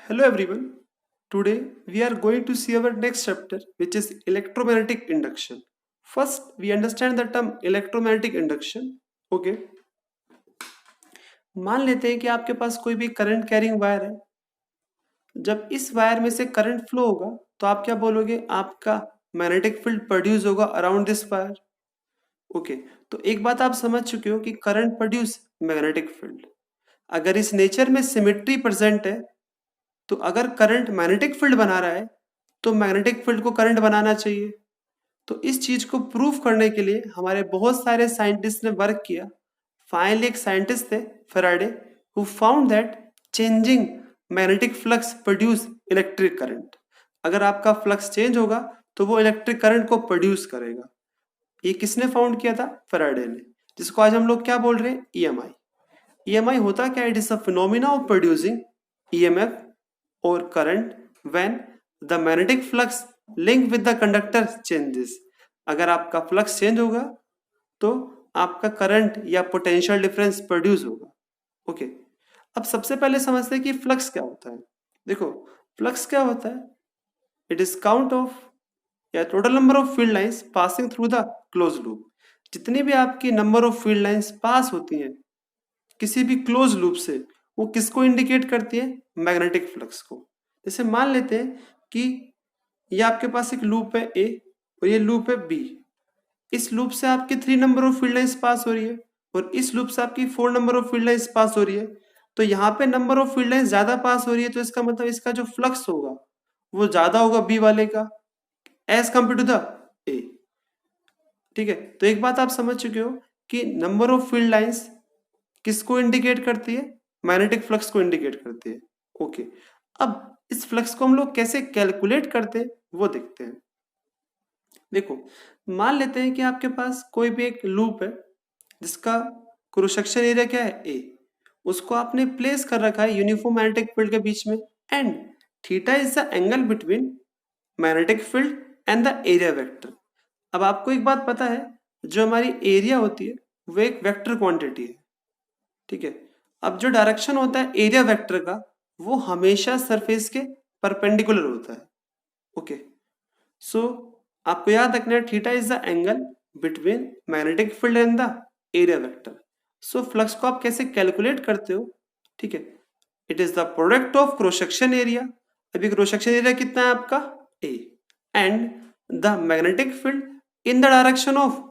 Hello everyone. Today we are going to see our next chapter, which is electromagnetic induction. First, we understand the term electromagnetic induction. Okay. मान लेते हैं कि आपके पास कोई भी current carrying wire है। जब इस वायर में से करंट फ्लो होगा तो आप क्या बोलोगे? आपका मैग्नेटिक फील्ड प्रोड्यूस होगा अराउंड दिस वायर। ओके, तो एक बात आप समझ चुके हो कि करंट प्रोड्यूस मैग्नेटिक फील्ड। अगर इस नेचर में सिमेट्री प्रेजेंट है तो अगर करंट मैग्नेटिक फील्ड बना रहा है तो मैग्नेटिक फील्ड को करंट बनाना चाहिए। तो इस चीज को प्रूव करने के लिए हमारे बहुत सारे साइंटिस्ट ने वर्क किया। फाइनली एक साइंटिस्ट थे Faraday, who found that changing magnetic flux produce electric current. अगर आपका फ्लक्स चेंज होगा तो वो इलेक्ट्रिक करंट को प्रोड्यूस करेगा। ये किसने फाउंड किया था? फेराडे ने, जिसको आज हम लोग क्या बोल रहे हैं? ईएमआई। ईएमआई होता क्या? It is a phenomena of producing EMF और current when the magnetic flux link with the conductor changes. अगर आपका फ्लक्स चेंज होगा तो आपका करंट या पोटेंशियल डिफरेंस प्रोड्यूस होगा। ओके, अब सबसे पहले समझते हैं कि फ्लक्स क्या होता है। देखो, फ्लक्स क्या होता है? इट इज काउंट ऑफ या total number of field lines passing through the close loop. जितनी भी आपकी number of field lines pass होती हैं किसी भी क्लोज लूप से, वो किसको इंडिकेट करती है? मैग्नेटिक फ्लक्स को। जैसे मान लेते हैं कि ये आपके पास एक लूप है ए और ये लूप है बी। इस लूप से आपकी 3 number of field lines pass हो रही है और इस लूप से आपकी 4 number of field lines pass हो रही है। तो यहाँ पे नंबर ऑफ फील्ड लाइंस ज्यादा पास हो रही है तो इसका मतलब इसका जो फ्लक्स होगा वो ज्यादा होगा बी वाले का as compared to the A. ठीक है, तो एक बात आप समझ चुके हो कि नंबर ऑफ फील्ड लाइंस किसको इंडिकेट करती है? मैग्नेटिक फ्लक्स को इंडिकेट करती है। ओके, अब इस फ्लक्स को हम लोग कैसे कैलकुलेट करते हैं वो देखते हैं। देखो, मान लेते हैं कि आपके पास कोई भी एक लूप है जिसका क्रॉस सेक्शन एरिया क्या है? ए। उसको आपने प्लेस कर रखा है यूनिफॉर्म मैग्नेटिक फील्ड के बीच में and theta is the angle between magnetic field and the area vector. अब आपको एक बात पता है, जो हमारी एरिया होती है वो एक वेक्टर क्वांटिटी है। ठीक है, अब जो डायरेक्शन होता है एरिया वेक्टर का वो हमेशा सरफेस के परपेंडिकुलर होता है। ओके, सो आपको याद रखना है theta is the angle between magnetic field and the area vector. So flux को आप कैसे कैलकुलेट करते हो? ठीक है, it is the product of cross section area. अभी क्रॉस सेक्शन एरिया कितना है आपका? A, and the magnetic field in the direction of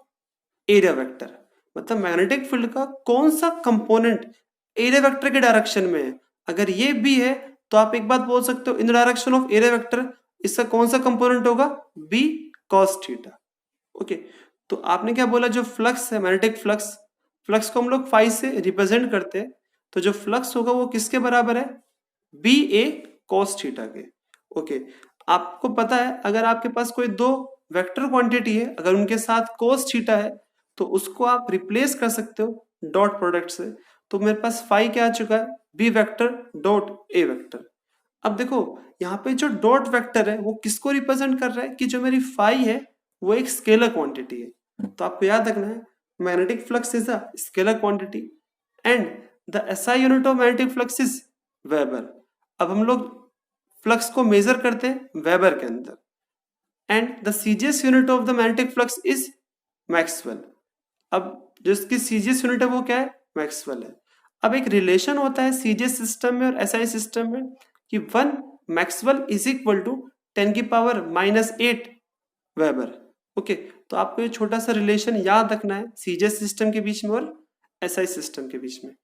area vector. मतलब मैग्नेटिक फील्ड का कौन सा कंपोनेंट एरिया वेक्टर के डायरेक्शन में है। अगर ये बी है तो आप एक बात बोल सकते हो इन the direction of area vector इसका कौन सा कंपोनेंट होगा? B cos theta. ओके, तो आपने क्या बोला? जो फ्लक्स है मैग्नेटिक फ्लक्स, फ्लक्स को हम लोग फाई से रिप्रेजेंट करते हैं। तो जो फ्लक्स होगा वो किसके बराबर है? बी ए कॉस थीटा के। ओके, आपको पता है अगर आपके पास कोई दो वेक्टर क्वांटिटी है अगर उनके साथ cos थीटा है तो उसको आप रिप्लेस कर सकते हो डॉट प्रोडक्ट से। तो मेरे पास फाई क्या आ चुका है? B vector dot A vector. अब देखो, यहाँ पे जो डॉट वेक्टर है वो किसको रिप्रेजेंट कर रहा है? कि जो मेरी फाई है वो एक स्केलर क्वांटिटी है। तो आपको याद रखना है magnetic flux is a scalar quantity and the SI unit of magnetic flux is weber. अब हम लोग फ्लक्स को मेजर करते हैं वेबर के अंदर and the CGS unit of the magnetic flux is Maxwell. अब जो इसकी सीजीएस यूनिट है वो क्या है? मैक्सवेल है। अब एक रिलेशन होता है सीजीएस सिस्टम में और एसआई सिस्टम में कि 1 Maxwell is equal to 10⁻⁻8 weber. Okay, तो आपको ये छोटा सा रिलेशन याद रखना है सीजीएस सिस्टम के बीच में और एसआई सिस्टम के बीच में।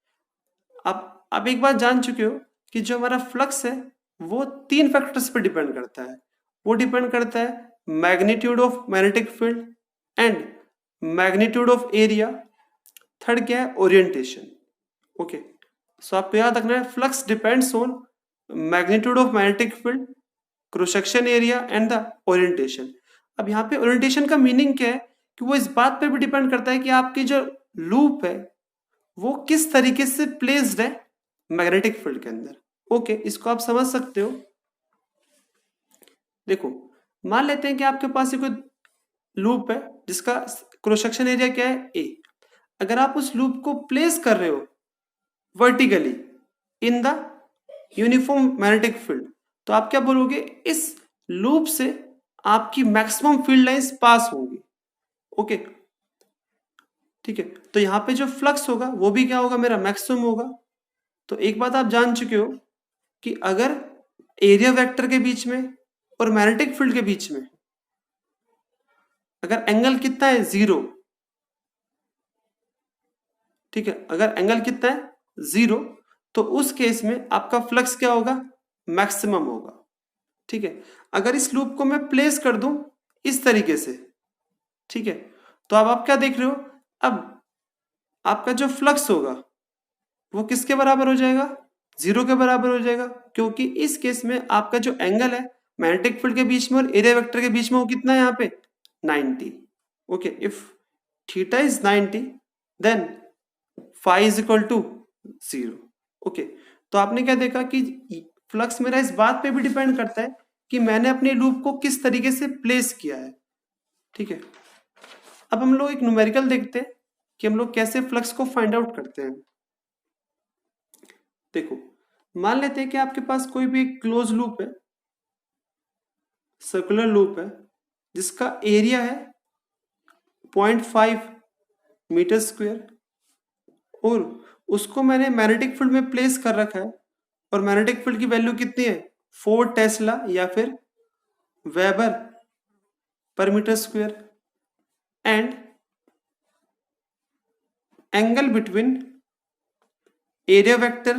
आप एक बात जान चुके हो कि जो हमारा फ्लक्स है वो 3 फैक्टर्स पे डिपेंड करता है। वो डिपेंड करता है magnitude of magnetic field and magnitude of area. Third क्या है? ओरिएंटेशन। ओके, सो आपको याद रखना है flux depends on magnitude of magnetic field, cross section area and the orientation. अब यहाँ पे ओरिएंटेशन का मीनिंग क्या है? कि वो इस बात पे भी डिपेंड करता है कि आपकी जो लूप है वो किस तरीके से प्लेस्ड है मैग्नेटिक फील्ड के अंदर। ओके, इसको आप समझ सकते हो। देखो, मान लेते हैं कि आपके पास कोई लूप है जिसका क्रॉस सेक्शन एरिया क्या है? ए। अगर आप उस लूप को प्लेस कर रहे हो vertically in the uniform magnetic field, तो आप क्या बोलोगे, इस लूप से आपकी मैक्सिमम फील्ड लाइंस पास होंगी। ओके, ठीक है, तो यहाँ पे जो फ्लक्स होगा वो भी क्या होगा, मेरा मैक्सिमम होगा। तो एक बात आप जान चुके हो कि अगर एरिया वेक्टर के बीच में और मैग्नेटिक फील्ड के बीच में अगर एंगल कितना है, 0, ठीक है, अगर एंगल कितना है, 0, तो उस केस में आपका फ्लक्स क्या होगा, मैक्सिमम होगा। ठीक है, अगर इस लूप को मैं प्लेस कर दूं इस तरीके से, ठीक है, तो अब आप क्या देख रहे हो, अब आपका जो फ्लक्स होगा वो किसके बराबर हो जाएगा, 0 के बराबर हो जाएगा, क्योंकि इस केस में आपका जो एंगल है मैग्नेटिक फील्ड के बीच में और एरिया वेक्टर के बीच में वो कितना है यहाँ पे, 90। Okay, if theta is 90 then phi is equal to 0। Okay, तो आपने क्या देखा कि फ्लक्स मेरा इस बात पे भी डिपेंड करता है कि मैंने अपने लूप को किस तरीके से प्लेस किया है। ठीक है, अब हम लोग एक न्यूमेरिकल देखते हैं कि हम लोग कैसे फ्लक्स को फाइंड आउट करते हैं। देखो, मान लेते हैं कि आपके पास कोई भी एक क्लोज लूप है, सर्कुलर लूप है, जिसका एरिया है 0.5 मीटर स्क्वायर, और उसको मैंने मैग्नेटिक फील्ड में प्लेस कर रखा है, और मैग्नेटिक फील्ड की वैल्यू कितनी है, 4 टेस्ला या फिर weber per metre square, and angle between area vector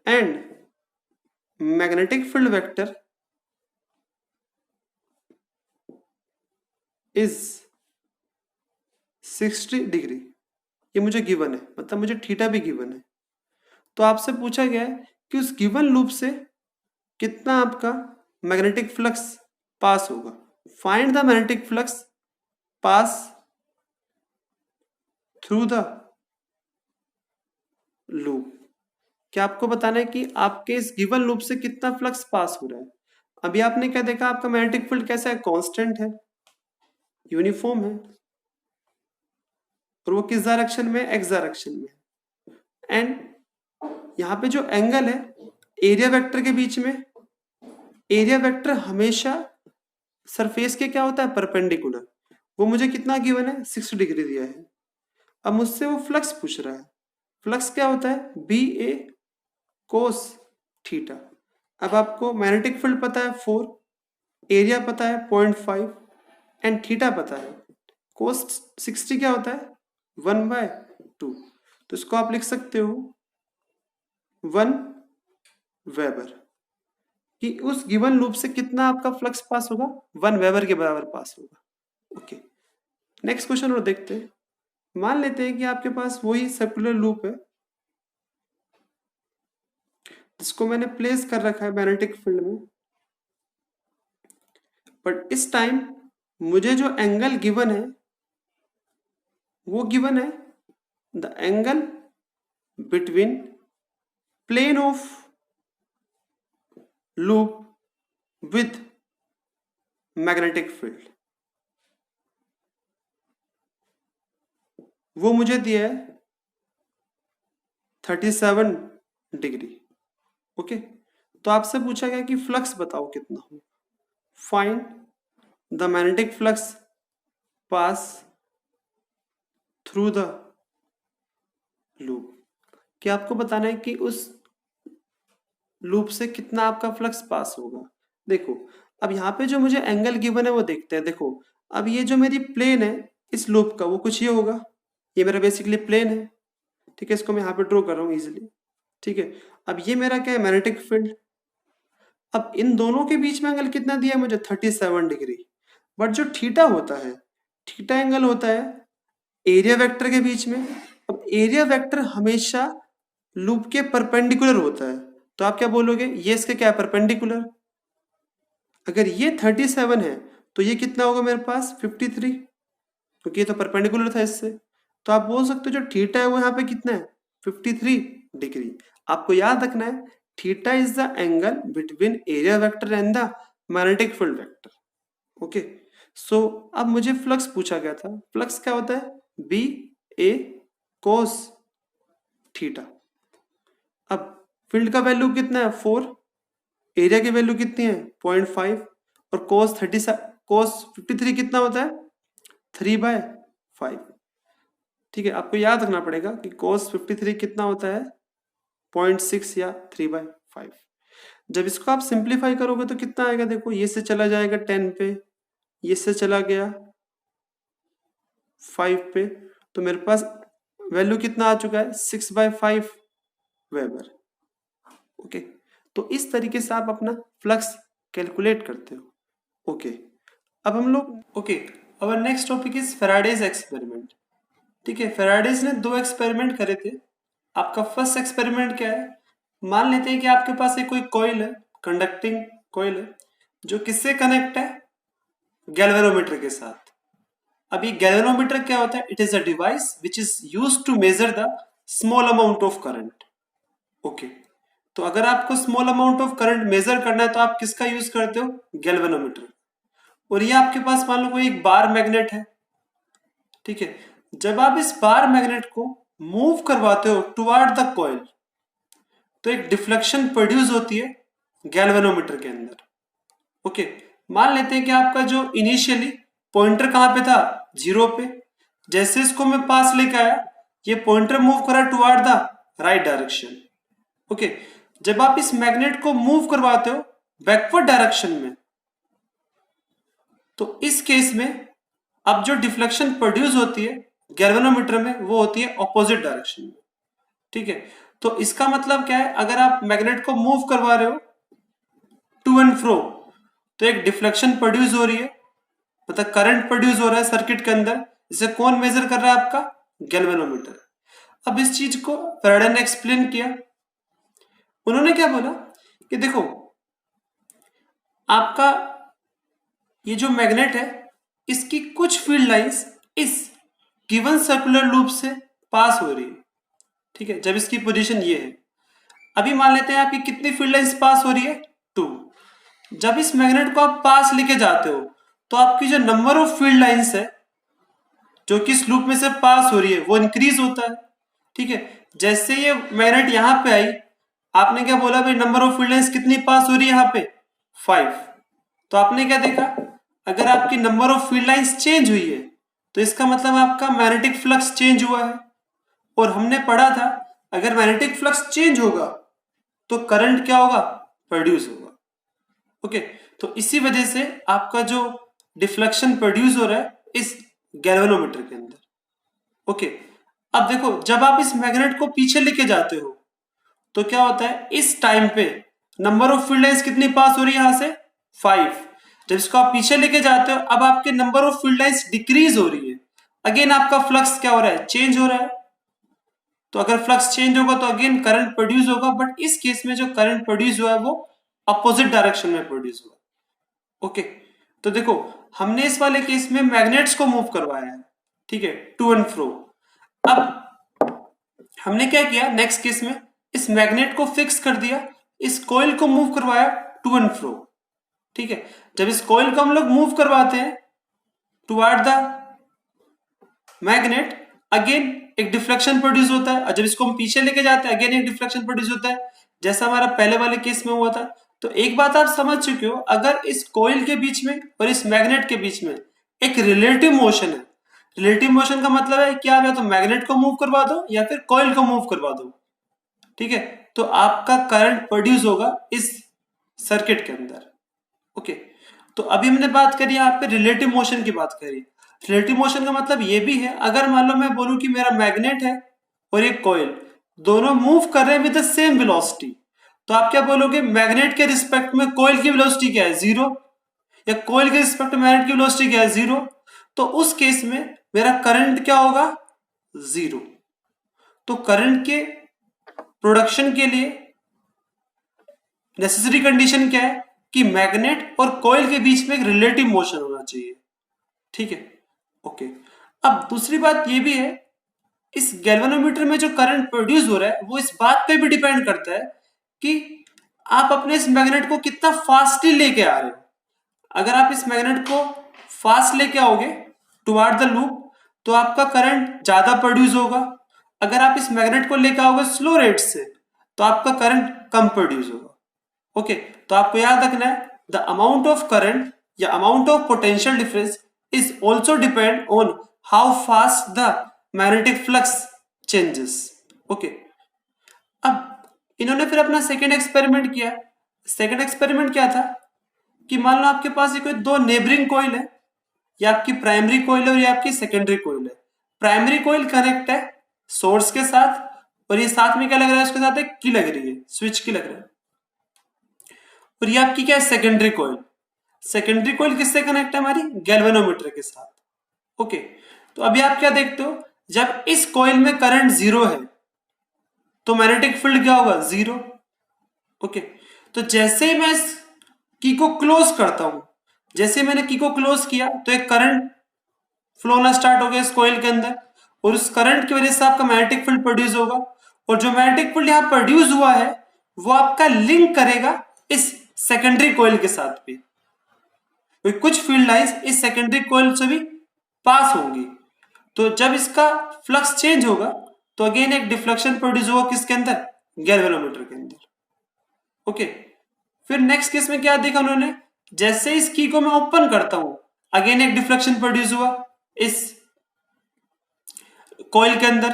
and magnetic field vector is 60 degree. ये मुझे गिवन है, मतलब मुझे थीटा भी गिवन है। तो आपसे पूछा गया है कि उस गिवन लूप से कितना आपका मैग्नेटिक फ्लक्स पास होगा। Find the magnetic flux pass through the loop. क्या आपको बताना है कि आपके इस गिवन लूप से कितना फ्लक्स पास हो रहा है। अभी आपने क्या देखा, आपका मैग्नेटिक फील्ड कैसा है, कांस्टेंट है, यूनिफॉर्म है, और वो किस डायरेक्शन में, एक्स डायरेक्शन में। एंड यहाँ पे जो एंगल है एरिया वेक्टर के बीच में, एरिया वेक्टर हमेशा सरफेस के क्या होता है, परपेंडिकुलर, वो मुझे कितना गिवन है, 60 डिग्री दिया है। अब मुझसे वो फ्लक्स पूछ रहा है, फ्लक्स क्या होता है, बी ए कोस थीटा। अब आपको मैग्नेटिक फील्ड पता है 4, एरिया पता है 0.5 एंड थीटा पता है। कोस 60 क्या होता है, 1/2, तो इसको आप लिख सकते हो 1 वेबर, कि उस गिवन लूप से कितना आपका फ्लक्स पास होगा, 1 वेबर के बराबर पास होगा। ओके, नेक्स्ट क्वेश्चन और देखते हैं। मान लेते हैं कि आपके पास वही सर्कुलर लूप है जिसको मैंने प्लेस कर रखा है मैग्नेटिक फील्ड में, बट इस टाइम मुझे जो एंगल गिवन है वो गिवन है the angle between plane of loop with magnetic field, वो मुझे दिया है 37 डिग्री। ओके, तो आपसे पूछा गया कि फ्लक्स बताओ कितना हो। Find the magnetic flux pass through the loop. क्या आपको बताना है कि उस लूप से कितना आपका फ्लक्स पास होगा। देखो, अब यहाँ पे जो मुझे एंगल गिवन है वो देखते हैं। देखो, अब ये जो मेरी प्लेन है इस लूप का वो कुछ ये होगा, ये मेरा बेसिकली प्लेन है, ठीक है, इसको मैं यहाँ पे ड्रॉ कर रहा हूँ इजिली। ठीक है, अब ये मेरा क्या है, मैग्नेटिक फील्ड। अब इन दोनों के बीच में एंगल कितना दिया है मुझे, 37 डिग्री। बट जो थीटा होता है, थीटा एंगल होता है एरिया वेक्टर के बीच में। अब एरिया वेक्टर हमेशा लूप के परपेंडिकुलर होता है, तो आप क्या बोलोगे, ये इसके क्या है, परपेंडिकुलर। अगर ये 37 है तो ये कितना होगा मेरे पास, 53, क्योंकि ये तो परपेंडिकुलर था इससे। तो आप बोल सकते हो जो थीटा है वो यहाँ पे कितना है, 53 डिग्री। आपको याद रखना है theta is the angle between area vector and the magnetic field vector. Okay, so अब मुझे फ्लक्स पूछा गया था, फ्लक्स क्या होता है, बी ए कोस थीटा। अब फील्ड का वैल्यू कितना है 4, एरिया की वैल्यू कितनी है 0.5 और cos 53 कितना होता है 3/5। ठीक है, आपको याद रखना पड़ेगा कि cos 53 कितना होता है 0.6 या 3/5। जब इसको आप सिंप्लीफाई करोगे तो कितना आएगा, देखो ये से चला जाएगा 10 पे, ये से चला गया 5 पे, तो मेरे पास वैल्यू कितना आ चुका है 6/5 वेबर। ओके, तो इस तरीके से आप अपना फ्लक्स कैलकुलेट करते हो। ओके, अब हम लोग अवर next topic is Faraday's experiment. ठीक है, फेराडेज ने 2 एक्सपेरिमेंट करे थे। आपका फर्स्ट एक्सपेरिमेंट क्या है, मान लेते हैं कि आपके पास एक कोई कॉइल है, कंडक्टिंग कॉइल है, जो किससे कनेक्ट है, गैल्वेनोमीटर के साथ। अब ये गैल्वेनोमीटर क्या होता है, it is a device which is used to measure the small amount of current. Okay, तो अगर आपको small amount of current measure करना है तो आप किसका यूज करते हो, गैल्वेनोमीटर। और ये आपके पास मान लो कोई एक बार मैग्नेट है। ठीक है, जब आप इस बार मैग्नेट को मूव करवाते हो टुवर्ड द कॉइल तो एक डिफ्लेक्शन प्रोड्यूस होती है गैल्वेनोमीटर के अंदर। ओके, मान लेते हैं कि आपका जो इनिशियली पॉइंटर कहां पे था, 0 पे। जैसे इसको मैं पास लेके आया, ये पॉइंटर मूव करा toward the right direction. Okay, जब आप इस मैग्नेट को मूव करवाते हो बैकवर्ड डायरेक्शन में, तो इस केस में अब जो डिफ्लेक्शन प्रोड्यूस होती है गैल्वेनोमीटर में वो होती है ऑपोजिट डायरेक्शन में। ठीक है, तो इसका मतलब क्या है, अगर आप मैग्नेट को मूव करवा रहे हो टू एंड फ्रो तो एक डिफ्लेक्शन प्रोड्यूस हो रही है, मतलब करंट प्रोड्यूस हो रहा है सर्किट के अंदर। इसे कौन मेजर कर रहा है, आपका गैल्वेनोमीटर। अब इस चीज को फैराडे ने एक्सप्लेन किया। उन्होंने क्या बोला कि देखो आपका ये जो मैग्नेट है इसकी कुछ फील्ड लाइंस इस गिवन सर्कुलर लूप से पास हो रही है। ठीक है, जब इसकी पोजीशन ये है, अभी मान लेते हैं आपकी कितनी फील्ड लाइंस पास हो रही है 2। जब इस मैग्नेट को आप पास लेके जाते हो तो आपकी जो नंबर ऑफ फील्ड लाइंस है जो कि इस लूप में से पास हो रही है वो इंक्रीज होता है। ठीक है, जैसे ये मैग्नेट यहां पे आई, आपने क्या बोला भाई नंबर ऑफ फील्ड लाइंस कितनी पास हो रही है यहाँ पे 5। तो आपने क्या देखा, अगर आपकी number of field lines change हुई है तो इसका मतलब आपका मैग्नेटिक फ्लक्स चेंज हुआ है। और हमने पढ़ा था अगर मैग्नेटिक फ्लक्स चेंज होगा तो करंट क्या होगा, प्रोड्यूस होगा। ओके, तो इसी वजह से आपका जो डिफ्लेक्शन प्रोड्यूस हो रहा है इस गैल्वेनोमीटर के अंदर। ओके, अब देखो जब आप इस मैग्नेट को पीछे लेके जाते हो तो क्या होता है, इस टाइम पे नंबर ऑफ फील्ड लाइंस कितनी पास हो रही है यहां से 5। जब इसको आप पीछे लेके जाते हो अब आपके number of field lines decrease हो रही है, अगेन आपका फ्लक्स क्या हो रहा है, चेंज हो रहा है। तो अगर फ्लक्स चेंज होगा तो अगेन करंट प्रोड्यूस होगा, बट इस केस में जो करंट प्रोड्यूस हुआ है वो अपोजिट डायरेक्शन में प्रोड्यूस हुआ। ओके, तो देखो हमने इस वाले केस में मैग्नेट्स को मूव करवाया है, ठीक है, टू एंड फ्रो। अब हमने क्या किया नेक्स्ट केस में, इस मैग्नेट को फिक्स कर दिया, इस कॉइल को मूव करवाया टू एंड फ्रो। ठीक है, जब इस कॉइल को हम लोग मूव करवाते हैं टुवर्ड द मैग्नेट, अगेन एक डिफ्लेक्शन प्रोड्यूस होता है, और जब इसको हम पीछे लेके जाते हैं अगेन एक डिफ्लेक्शन प्रोड्यूस होता है, जैसा हमारा पहले वाले केस में हुआ था। तो एक बात आप समझ चुके हो, अगर इस कॉइल के बीच में और इस मैग्नेट के बीच में एक रिलेटिव मोशन है, रिलेटिव मोशन का मतलब है कि आप या तो मैग्नेट को मूव करवा दो या फिर कॉइल को मूव करवा दो। ठीक है, तो आपका करंट प्रोड्यूस होगा इस सर्किट के अंदर। ओके, तो अभी हमने बात करी यहाँ पे रिलेटिव मोशन की बात करी। रिलेटिव मोशन का मतलब ये भी है, अगर मान लो मैं बोलूं कि मेरा मैग्नेट है और एक कॉइल दोनों मूव कर रहे हैं विद द सेम वेलोसिटी, तो आप क्या बोलोगे, मैग्नेट के रिस्पेक्ट में कॉइल की वेलोसिटी क्या है 0, या कॉइल के रिस्पेक्ट में मैग्नेट की वेलोसिटी क्या है 0। तो उस केस में मेरा करंट क्या होगा 0। तो करंट के प्रोडक्शन के लिए नेसेसरी कंडीशन क्या है कि मैग्नेट और कॉइल के बीच में एक रिलेटिव मोशन होना चाहिए। ठीक है, ओके। अब दूसरी बात ये भी है, इस गैल्वेनोमीटर में जो करंट प्रोड्यूस हो रहा है वो इस बात पे भी डिपेंड करता है कि आप अपने इस मैग्नेट को कितना फास्टली लेके आ रहे हो। अगर आप इस मैग्नेट को फास्ट लेके आओगे टुवर्ड द लूप तो आपका करंट ज्यादा प्रोड्यूस होगा। अगर आप इस मैग्नेट को लेके आओगे स्लो रेट से, तो आपका करंट कम प्रोड्यूस होगा। ओके, तो आपको याद रखना है द अमाउंट ऑफ करंट या amount of potential difference is also depend on how fast the magnetic flux changes. Okay, अब इन्होंने फिर अपना सेकेंड एक्सपेरिमेंट किया। सेकेंड एक्सपेरिमेंट क्या था कि मान लो आपके पास ये कोई दो नेबरिंग कॉइल है, या आपकी प्राइमरी कॉइल है और ये आपकी सेकेंडरी कॉइल है। प्राइमरी कॉइल कनेक्ट है सोर्स के साथ, और ये साथ में क्या लग रहा है, उसके साथ एक की लग रही है, स्विच की लग रहा है। और ये आपकी क्या है, सेकेंडरी कॉइल। सेकेंडरी कॉइल किससे कनेक्ट है, हमारी गैल्वेनोमीटर के साथ। ओके, तो अभी आप क्या देखते हो, जब इस कॉइल में करंट जीरो है तो मैग्नेटिक फील्ड क्या होगा, जीरो। ओके, तो जैसे ही मैं इस की को क्लोज करता हूं, जैसे मैंने की को क्लोज किया तो एक करंट फ्लो होना स्टार्ट हो गया इस कॉइल के अंदर, और उस करंट की वजह से आपका मैग्नेटिक फील्ड प्रोड्यूस होगा। और जो मैग्नेटिक फील्ड यहां प्रोड्यूस हुआ है वो आपका लिंक करेगा इस सेकेंडरी कॉइल के साथ भी, तो कुछ फील्ड लाइंस इस सेकेंडरी कॉइल से भी पास होंगी। तो जब इसका फ्लक्स चेंज होगा तो अगेन एक डिफ्लेक्शन प्रोड्यूस होगा किसके अंदर, गैल्वेनोमीटर के अंदर। ओके, फिर नेक्स्ट केस में क्या देखा उन्होंने, जैसे इस की को मैं ओपन करता हूं अगेन एक डिफ्लेक्शन प्रोड्यूस हुआ इस कॉइल के अंदर,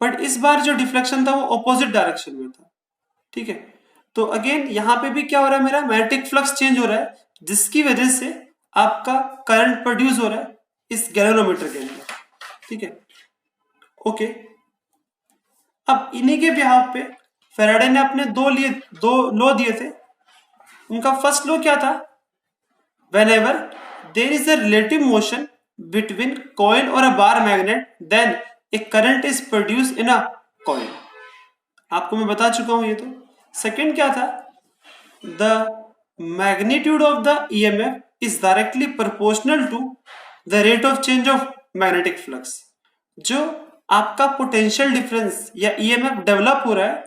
बट इस बार जो डिफ्लेक्शन था वो ऑपोजिट डायरेक्शन में था। ठीक है, तो अगेन यहां पे भी क्या हो रहा है, मेरा मैग्नेटिक फ्लक्स चेंज हो रहा है, जिसकी वजह से आपका करंट प्रोड्यूस हो रहा है इस गैल्वेनोमीटर के अंदर। ठीक है, ओके, अब इन्हीं के बिहाफ पे फैराडे ने अपने दो लॉ दिए थे। उनका फर्स्ट लॉ क्या था, whenever there is a relative motion between coil or a bar magnet then a current is produced in a coil। आपको मैं बता चुका हूं ये। तो सेकंड क्या था, the magnitude of the EMF is directly proportional to the rate of change of magnetic flux। जो आपका पोटेंशियल डिफरेंस या EMF डेवलप हो रहा है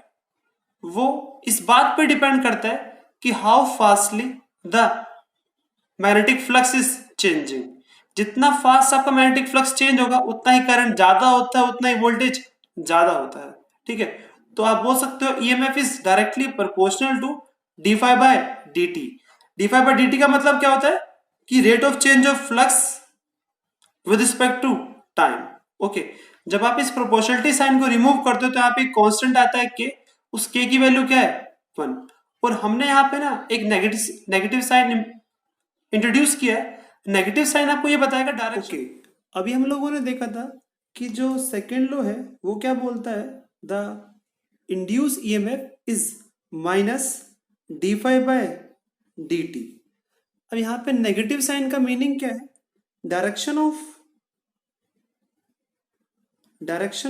वो इस बात पे डिपेंड करता है कि how fastly the magnetic flux is changing. जितना फास्ट आपका मैग्नेटिक फ्लक्स चेंज होगा उतना ही करंट ज्यादा होता है, उतना ही वोल्टेज ज्यादा होता है। ठीक है, तो आप बोल सकते हो EMF is directly proportional to D phi by D T. D phi by D T का मतलब क्या होता है कि rate of change of flux with respect to time. Okay, जब आप इस प्रोपोर्शनलिटी साइन को रिमूव करते हो तो यहाँ पे एक कांस्टेंट आता है के, उस के की वैल्यू क्या है, 1। और हमने यहाँ पे ना एक नेगेटिव साइन इंट्रोड्यूस किया है। नेगेटिव साइन आपको ये बताएगा डायरेक्शन। अभी हम लोगों ने देखा था कि जो सेकेंड लॉ है वो क्या बोलता है, the induced EMF is minus D phi by D T. अब यहाँ पे नेगेटिव साइन का मीनिंग क्या है, direction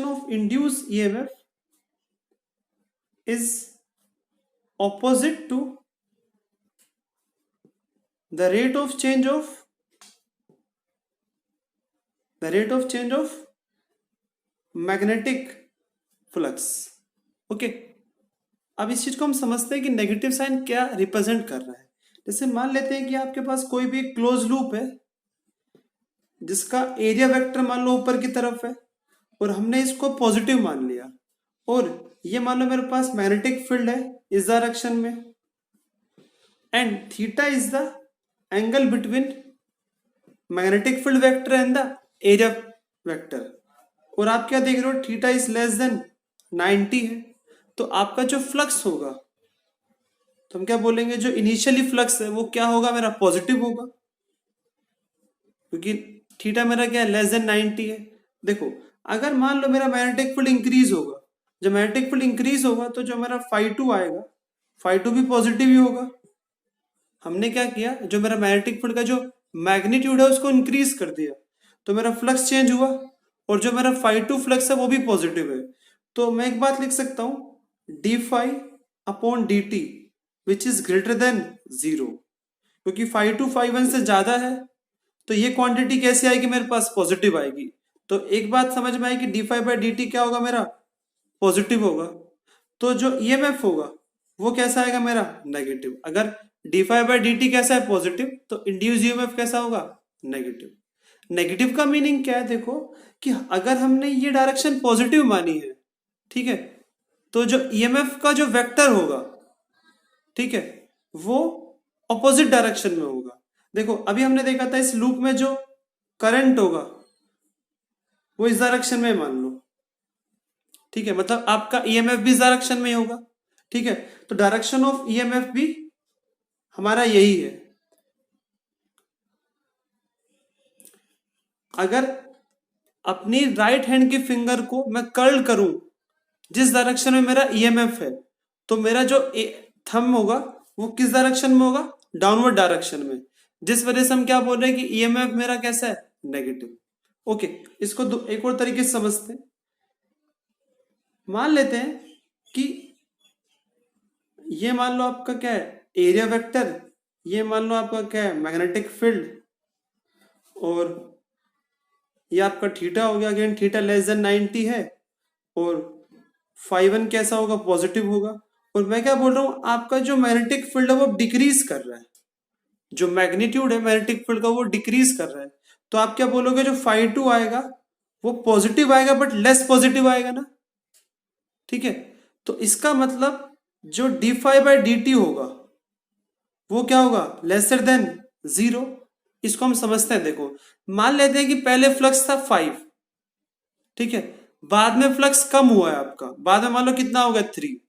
of induced EMF is opposite to the rate of change of magnetic flux। Okay, अब इस चीज को हम समझते हैं कि नेगेटिव साइन क्या रिप्रेजेंट कर रहा है। जैसे मान लेते हैं कि आपके पास कोई भी क्लोज लूप है जिसका एरिया वेक्टर मान लो ऊपर की तरफ है और हमने इसको पॉजिटिव मान लिया, और ये मान लो मेरे पास मैग्नेटिक फील्ड है इस डायरेक्शन में, and theta is the angle between magnetic field vector and the area vector. और आप क्या देख रहे हो, थीटा इज लेस देन 90 है, तो आपका जो फ्लक्स होगा तो हम क्या बोलेंगे, जो इनिशियली फ्लक्स है वो क्या होगा, मेरा पॉजिटिव होगा, क्योंकि थीटा मेरा क्या है, लेस देन 90 है। देखो, अगर मान लो मेरा मैग्नेटिक फील्ड इंक्रीज होगा, जब मैग्नेटिक फील्ड इंक्रीज होगा तो जो मेरा φ2 आएगा, φ2 भी पॉजिटिव ही होगा। हमने क्या किया, जो मेरा मैग्नेटिक फील्ड का जो मैग्नीट्यूड है उसको इंक्रीज कर दिया, तो मेरा फ्लक्स चेंज हुआ, और जो मेरा φ2 फ्लक्स है वो भी पॉजिटिव है। तो मैं एक बात लिख सकता हूं, D phi upon D T which is greater than 0, क्योंकि φ2 φ1 से ज्यादा है तो ये क्वांटिटी कैसे आएगी, मेरे पास पॉजिटिव आएगी। तो एक बात समझ में आई कि D phi by D T क्या होगा, मेरा पॉजिटिव होगा। तो जो ईएमएफ होगा वो कैसा आएगा, मेरा नेगेटिव। अगर D phi by D T कैसा है, पॉजिटिव, तो इंड्यूस ईएमएफ कैसा होगा, नेगेटिव। नेगेटिव का मीनिंग क्या है, देखो कि अगर हमने ये डायरेक्शन पॉजिटिव मानी है, ठीक है, तो जो ईएमएफ का जो वेक्टर होगा, ठीक है, वो ऑपोजिट डायरेक्शन में होगा। देखो अभी हमने देखा था इस लूप में जो करंट होगा वो इस डायरेक्शन में मान लो, ठीक है, मतलब आपका ईएमएफ भी इस डायरेक्शन में ही होगा, ठीक है। तो डायरेक्शन ऑफ ईएमएफ भी हमारा यही है। अगर अपनी राइट हैंड की फिंगर को मैं कर्ल करूं जिस डायरेक्शन में मेरा ईएमएफ है, तो मेरा जो थंब होगा वो किस डायरेक्शन में होगा, डाउनवर्ड डायरेक्शन में, जिस वजह से हम क्या बोल रहे हैं कि ईएमएफ मेरा कैसा है, नेगेटिव। ओके, इसको एक और तरीके से समझते हैं। मान लेते हैं कि ये मान लो आपका क्या है, एरिया वेक्टर, ये मान लो आपका क्या है, मैग्नेटिक फील्ड, और ये आपका थीटा हो गया, अगेन थीटा लेस देन 90 है, और फाई 1 कैसा होगा, पॉजिटिव होगा। और मैं क्या बोल रहा हूं, आपका जो मैग्नेटिक फील्ड है वो डिक्रीज कर रहा है, जो मैग्नीट्यूड है मैग्नेटिक फील्ड का वो डिक्रीज कर रहा है। तो आप क्या बोलोगे, जो फाई 2 आएगा वो पॉजिटिव आएगा बट लेस पॉजिटिव आएगा ना, ठीक है। तो इसका मतलब जो D phi by D T होगा वो क्या होगा, लेसर देन 0। इसको हम समझते हैं। देखो मान लेते हैं कि पहले फ्लक्स था 5, ठीक है, बाद में फ्लक्स कम हुआ है आपका, बाद में मान लो कितना हो गया 3।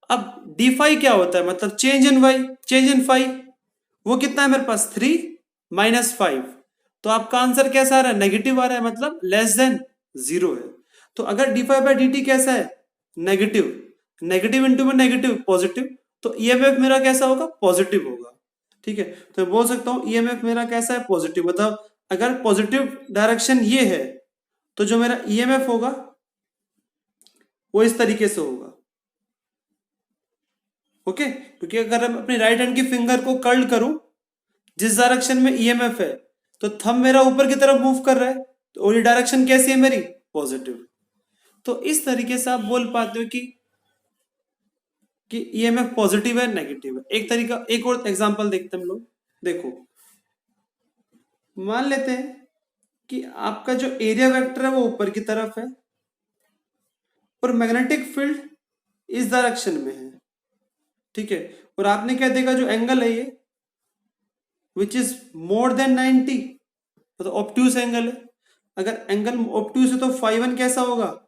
अब डी फाई क्या होता है, मतलब change in Y, change in phi, वो कितना है मेरे पास 3 माइनस 5। तो आपका आंसर कैसा आ रहा है, नेगेटिव आ रहा है, मतलब लेस देन 0 है। तो अगर D phi by D T कैसा है, नेगेटिव, नेगेटिव इंटू में नेगेटिव पॉजिटिव, तो ईएमएफ मेरा कैसा होगा, पॉजिटिव होगा, ठीक है। तो मैं बोल सकता हूं ईएमएफ मेरा कैसा है, पॉजिटिव। मतलब अगर पॉजिटिव डायरेक्शन ये है तो जो मेरा ईएमएफ होगा वो इस तरीके से होगा, ओके। क्योंकि अगर हम अपनी राइट हैंड की फिंगर को कर्ल करूं जिस डायरेक्शन में ईएमएफ है, तो थंब मेरा ऊपर की तरफ मूव कर रहा है, तो ये डायरेक्शन कैसी है मेरी, पॉजिटिव। तो इस तरीके से आप बोल पाते हो कि ईएमएफ पॉजिटिव है, नेगेटिव है। एक तरीका, एक और एग्जांपल देखते हैं हम लोग। देखो मान लेते हैं कि आपका जो एरिया वेक्टर है वो ऊपर की तरफ है और मैग्नेटिक फील्ड इस डायरेक्शन में है, ठीक है। और आपने क्या देखा, जो एंगल है ये विच इज मोर देन 90, मतलब ऑब्ट्यूस एंगल है। अगर एंगल ऑब्ट्यूस है तो फाई 1 कैसा होगा,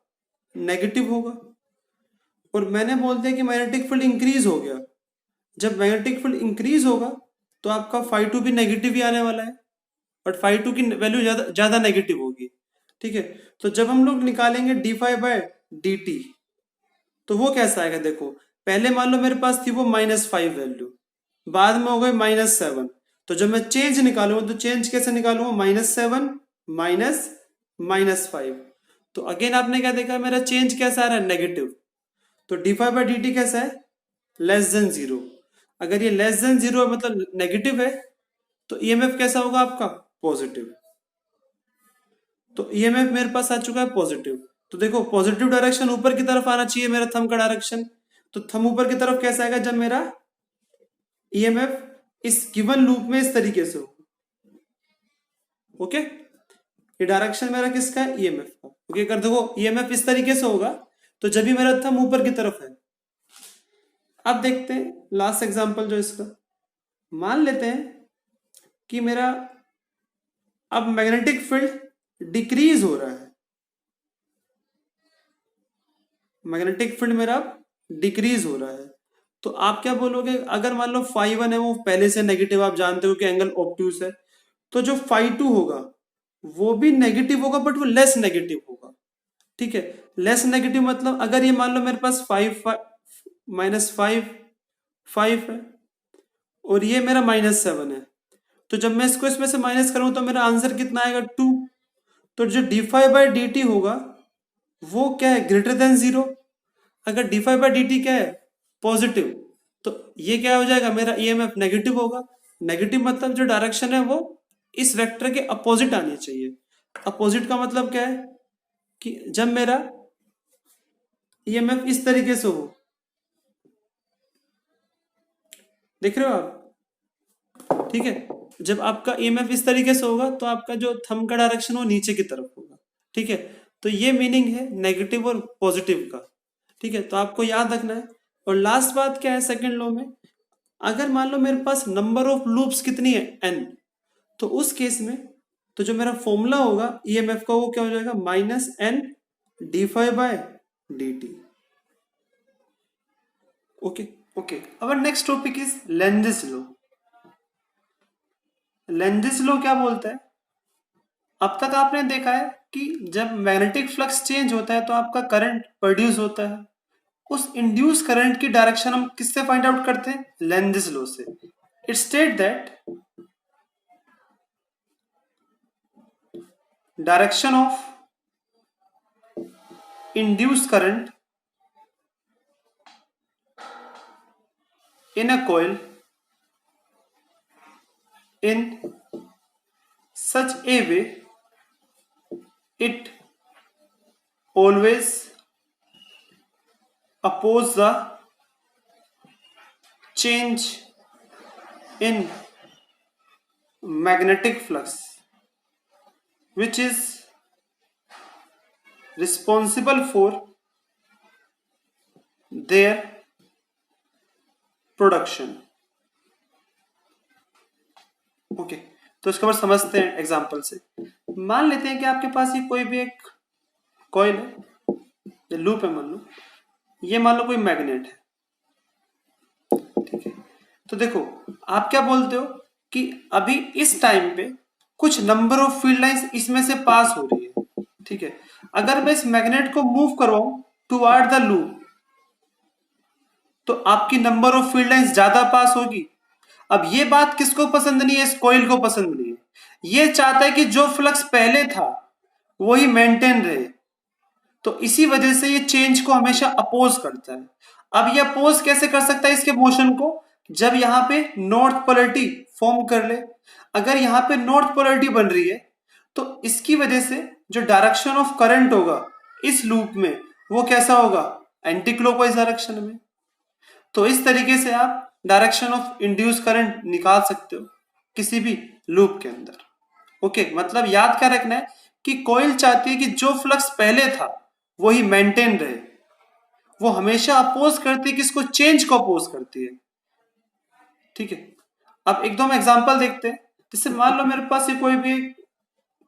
नेगेटिव होगा। और मैंने बोल दिया कि मैग्नेटिक फील्ड इंक्रीज हो गया, जब मैग्नेटिक फील्ड इंक्रीज होगा तो आपका फाई 2 भी नेगेटिव ही आने वाला है, बट फाई 2 की वैल्यू ज्यादा नेगेटिव होगी, ठीक है। तो जब हम लोग निकालेंगे D phi by D T तो वो कैसा आएगा, देखो पहले मान लो मेरे पास थी वो -5 वैल्यू, बाद में हो गए -7। तो जब मैं चेंज निकालूंगा तो चेंज कैसे निकालूंगा, -7 -5। तो अगेन आपने क्या देखा, मेरा चेंज कैसा आ रहा है, नेगेटिव। तो D phi by D T कैसा है, लेस देन 0। अगर ये लेस देन 0 मतलब नेगेटिव है तो ईएमएफ कैसा होगा आपका, पॉजिटिव। तो ईएमएफ मेरे पास आ चुका है पॉजिटिव। तो देखो पॉजिटिव डायरेक्शन ऊपर की तरफ आना चाहिए मेरा थंब का डायरेक्शन, तो थंब ऊपर की तरफ कैसा आएगा, जब मेरा ईएमएफ इस गिवन लूप में इस तरीके से हो, ओके। ये डायरेक्शन मेरा किसका है, ईएमएफ का, ओके। कर देखो ईएमएफ इस तरीके से होगा तो जब भी मेरा थंब ऊपर की तरफ है। अब देखते हैं लास्ट एग्जांपल जो इसका, मान लेते हैं कि मेरा अब मैग्नेटिक फील्ड डिक्रीज हो रहा है, मैग्नेटिक फील्ड मेरा डिक्रीज हो रहा है। तो आप क्या बोलोगे, अगर मान लो फाई 1 है वो पहले से नेगेटिव, आप जानते हो कि एंगल ऑब्ट्यूस है, तो जो फाई 2 होगा वो भी नेगेटिव होगा बट वो लेस नेगेटिव होगा, ठीक है। लेस नेगेटिव मतलब अगर ये मान लो मेरे पास -5 है और ये मेरा -7 है, तो जब मैं इसको इसमें से माइनस करूं तो मेरा आंसर कितना आएगा, 2। तो जो D phi by D T होगा वो क्या है, ग्रेटर देन 0। अगर D phi by D T क्या है, पॉजिटिव, तो ये क्या हो जाएगा, मेरा ईएमएफ नेगेटिव होगा। नेगेटिव मतलब जो डायरेक्शन है वो इस वेक्टर के अपोजिट आनी चाहिए। अपोजिट का मतलब क्या है कि जब मेरा ईएमएफ इस तरीके से हो, देख रहे हो आप, ठीक है। जब आपका ईएमएफ इस तरीके से होगा तो आपका जो थंब का डायरेक्शन वो नीचे की तरफ होगा, ठीक है। तो ये मीनिंग है नेगेटिव और पॉजिटिव का। ठीक है, तो आपको याद रखना है। और लास्ट बात क्या है सेकंड लॉ में, अगर मान लो मेरे पास नंबर ऑफ लूप्स कितनी है n, तो उस केस में तो जो मेरा फॉर्मूला होगा ईएमएफ का वो क्या हो जाएगा, minus N D phi by D T. Okay okay, our next topic is Lenz's law. Lenz's law क्या बोलता है, अब तक आपने देखा है कि जब मैग्नेटिक फ्लक्स चेंज होता है तो आपका करंट प्रोड्यूस होता है। उस इंड्यूस करंट की डायरेक्शन हम किससे फाइंड आउट करते हैं, लेंजिस लॉ से। It state that direction of induced current in a coil in such a way it always oppose the change in magnetic flux which is responsible for their production। Okay, तो इसके बाद समझते हैं example से। मान लेते हैं कि आपके पास ये कोई भी एक कॉइल है या लूप है, मान लो ये मान लो कोई मैग्नेट है, ठीक है। तो देखो आप क्या बोलते हो कि अभी इस टाइम पे कुछ नंबर ऑफ फील्ड लाइंस इसमें से पास हो रही है, ठीक है। अगर मैं इस मैग्नेट को मूव करवाऊं टुवर्ड द लूप तो आपकी नंबर ऑफ फील्ड लाइंस ज्यादा पास होगी। अब ये बात किसको पसंद नहीं है, इस कॉइल को पसंद नहीं है। ये चाहता है कि जो फ्लक्स पहले था वही मेंटेन रहे, तो इसी वजह से ये चेंज को हमेशा अपोज करता है। अब ये अपोज कैसे कर सकता है इसके मोशन को, जब यहाँ पे नॉर्थ पोलैरिटी फॉर्म कर ले। अगर यहाँ पे नॉर्थ पोलैरिटी बन रही है तो इसकी वजह से जो डायरेक्शन ऑफ करंट होगा इस लूप में वो कैसा होगा, एंटी क्लॉकवाइज डायरेक्शन में। तो इस तरीके से आप डायरेक्शन ऑफ इंड्यूस करंट निकाल सकते हो किसी भी लूप के अंदर। ओके, मतलब याद क्या रखना है कि कॉइल चाहती है कि जो फ्लक्स पहले था वही मेंटेन रहे, वो हमेशा अपोज करती है, किसको, चेंज को अपोज करती है, ठीक है। अब एक दो हम एग्जांपल देखते हैं। जैसे मान लो मेरे पास ये कोई भी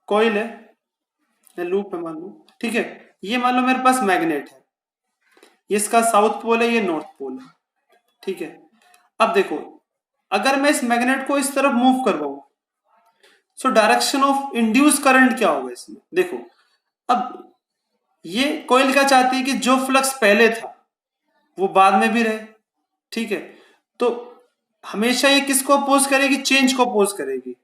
कॉइल है या लूप है मान लो, ठीक है। ये मान लो मेरे पास मैग्नेट है, ये इसका साउथ पोल है, ये नॉर्थ पोल है, ठीक है। अब देखो अगर मैं इस मैग्नेट को इस तरफ मूव करवाऊं so direction of induce current क्या होगा इसमें, देखो। अब ये कॉइल क्या चाहती है कि जो फ्लक्स पहले था वो बाद में भी रहे, ठीक है। तो हमेशा ये किसको अपोज करेगी, चेंज को अपोज करेगी।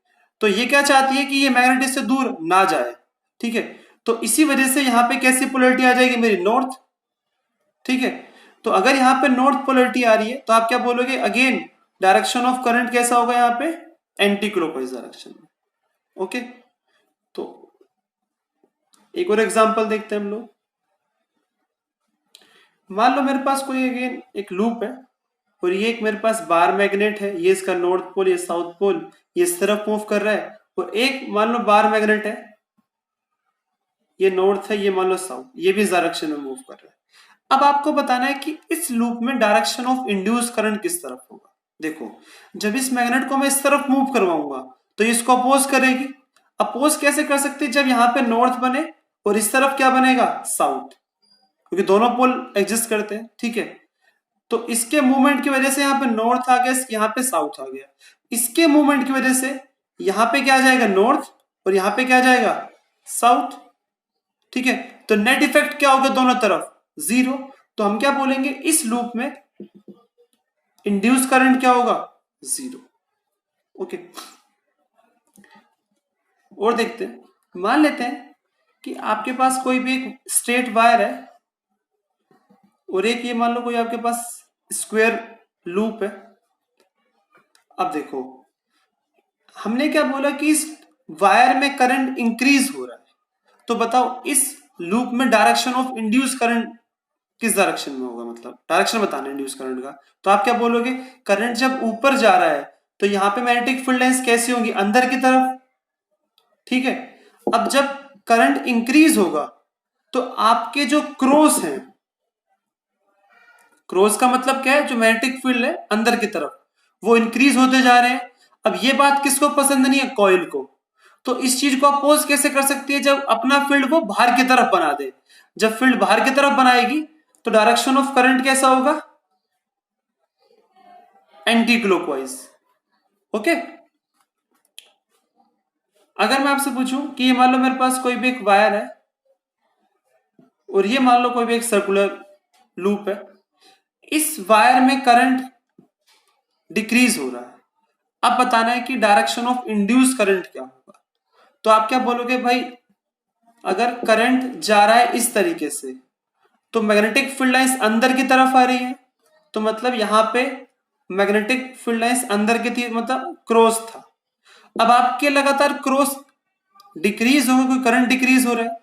तो ये क्या चाहती है कि ये मैग्नेट इससे दूर ना जाए, ठीक है। तो इसी वजह से यहां पे कैसी पोलैरिटी आ जाएगी, मेरी नॉर्थ, ठीक है। तो अगर यहाँ पे नॉर्थ पोलैरिटी आ रही है तो आप क्या बोलोगे, अगेन डायरेक्शन ऑफ करंट कैसा होगा यहाँ पे, एंटी क्लॉकवाइज डायरेक्शन में। ओके, तो एक और एग्जांपल देखते हैं हम लोग। मान लो मेरे पास कोई अगेन एक लूप है और ये एक मेरे पास बार मैग्नेट है, ये इसका नॉर्थ पोल, ये साउथ पोल, ये इस तरफ मूव कर रहा है। और एक मान लो बार मैग्नेट है, ये नॉर्थ है, ये मान लो साउथ, ये भी इस डायरेक्शन में मूव कर रहा है। अब आपको बताना है कि इस लूप में डायरेक्शन ऑफ इंड्यूस करंट किस तरफ होगा। देखो जब इस मैग्नेट को मैं इस तरफ मूव करवाऊंगा तो इसको अपोज करेगी। अपोज कैसे कर सकते हैं, जब यहाँ पे नॉर्थ बने और इस तरफ क्या बनेगा, साउथ, क्योंकि दोनों पोल एग्जिस्ट करते हैं, ठीक है। तो इसके मूवमेंट की वजह से यहाँ पे नॉर्थ आ गया, यहाँ पे साउथ आ गया। इसके मूवमेंट की वजह से यहाँ पे क्या आ जाएगा, नॉर्थ, और यहाँ पे क्या आ जाएगा, साउथ, ठीक है। तो नेट इफेक्ट क्या होगा दोनों तरफ, जीरो। तो हम क्या बोलेंगे, इस लूप में इंड्यूस करंट क्या होगा, जीरो। ओके, और देखते हैं। मान लेते हैं कि आपके पास कोई भी एक स्ट्रेट वायर है और एक ये मान लो कोई आपके पास स्क्वायर लूप है। अब देखो हमने क्या बोला कि इस वायर में करंट इंक्रीज हो रहा है, तो बताओ इस लूप में डायरेक्शन ऑफ इंड्यूस करंट किस डायरेक्शन में होगा, मतलब डायरेक्शन बताना इंड्यूस करंट का। तो आप क्या बोलोगे, करंट जब ऊपर जा रहा है तो यहाँ पे मैग्नेटिक फील्ड लाइंस कैसी होंगी, अंदर की तरफ, ठीक है। अब जब करंट इंक्रीज होगा तो आपके जो क्रॉस हैं क्रॉस का मतलब क्या है, जो मैग्नेटिक फील्ड है अंदर की तरफ वो इंक्रीज होते जा रहे हैं। अब ये बात किसको पसंद नहीं है, कॉइल को। तो इस चीज को अपोज कैसे कर सकती है, जब अपना फील्ड वो बाहर की तरफ बना दे। जब फील्ड बाहर की तरफ बनाएगी तो डायरेक्शन ऑफ करंट कैसा होगा, एंटी क्लॉकवाइज। ओके। अगर मैं आपसे पूछूं कि ये मान लो मेरे पास कोई भी एक वायर है और ये मान लो कोई भी एक सर्कुलर लूप है, इस वायर में करंट डिक्रीज हो रहा है। अब बताना है कि डायरेक्शन ऑफ इंड्यूस करंट क्या होगा। तो आप क्या बोलोगे भाई, अगर करंट जा रहा है इस तरीके से तो मैग्नेटिक फील्ड लाइंस अंदर की तरफ आ रही है, तो मतलब यहां पे मैग्नेटिक फील्ड लाइंस अंदर की थी, मतलब क्रॉस था। अब आपके लगातार क्रॉस डिक्रीज होंगे, कोई करंट डिक्रीज हो रहा है,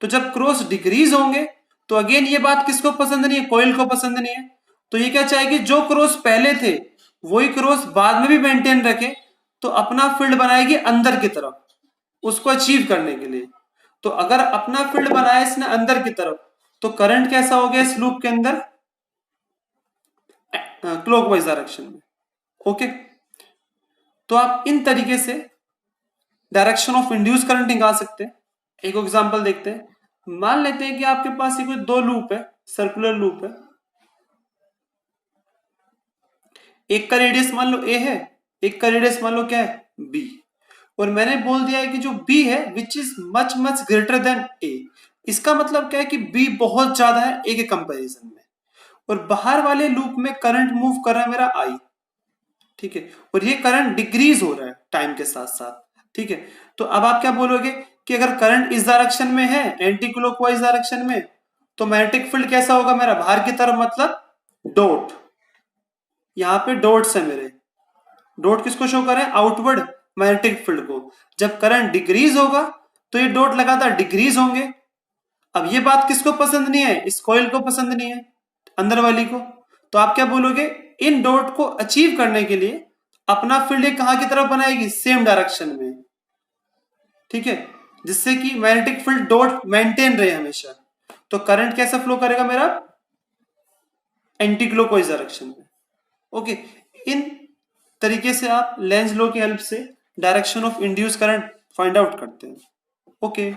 तो जब क्रॉस डिक्रीज होंगे तो अगेन ये बात किसको पसंद नहीं है, कॉइल को पसंद नहीं है। तो ये क्या चाहेगी, जो क्रॉस पहले थे वही क्रॉस बाद में भी मेंटेन रखे, तो अपना फील्ड बनाएगी अंदर की तरफ, उसको अचीव करने के लिए। तो अगर अपना फील्ड बनाया इसने अंदर की तरफ, तो करंट कैसा हो गया इस लूप के अंदर, क्लॉकवाइज डायरेक्शन में। ओके। तो आप इन तरीके से डायरेक्शन ऑफ इंड्यूस करंट निकाल सकते हैं। एक एग्जांपल देखते हैं। मान लेते हैं कि आपके पास ये कोई दो लूप है, सर्कुलर लूप है। एक का रेडियस मान लो ए है, एक का रेडियस मान लो क्या है, बी। और मैंने बोल दिया है कि जो बी है which is much much greater than A. इसका मतलब क्या है कि बी बहुत ज्यादा है ए के कंपैरिजन में। और बाहर वाले लूप में करंट मूव कर रहा है मेरा आई, ठीक है, और ये करंट डिक्रीज हो रहा है टाइम के साथ साथ, ठीक है। तो अब आप क्या बोलोगे कि अगर करंट इस डायरेक्शन में है, एंटी क्लॉकवाइज डायरेक्शन में, तो मैग्नेटिक फील्ड कैसा होगा मेरा, बाहर की तरफ, मतलब डॉट। यहां पे डॉट्स है मेरे, डॉट किसको शो कर रहे हैं, आउटवर्ड मैग्नेटिक फील्ड को। जब करंट डिक्रीज होगा तो ये डॉट लगातार डिक्रीज होंगे। अब ये बात किसको पसंद नहीं है, इस कॉइल को पसंद नहीं है, अंदर वाली को। तो आप क्या बोलोगे, इन डॉट को अचीव करने के लिए अपना फील्ड कहां की तरफ बनाएगी, सेम डायरेक्शन में, ठीक है, जिससे कि मैग्नेटिक फील्ड डॉट मेंटेन रहे हमेशा। तो करंट कैसा फ्लो करेगा मेरा, एंटी क्लॉकवाइज डायरेक्शन में। ओके। इन तरीके से आप लेंज लॉ की हेल्प से direction of induce current find out करते हैं। ओके।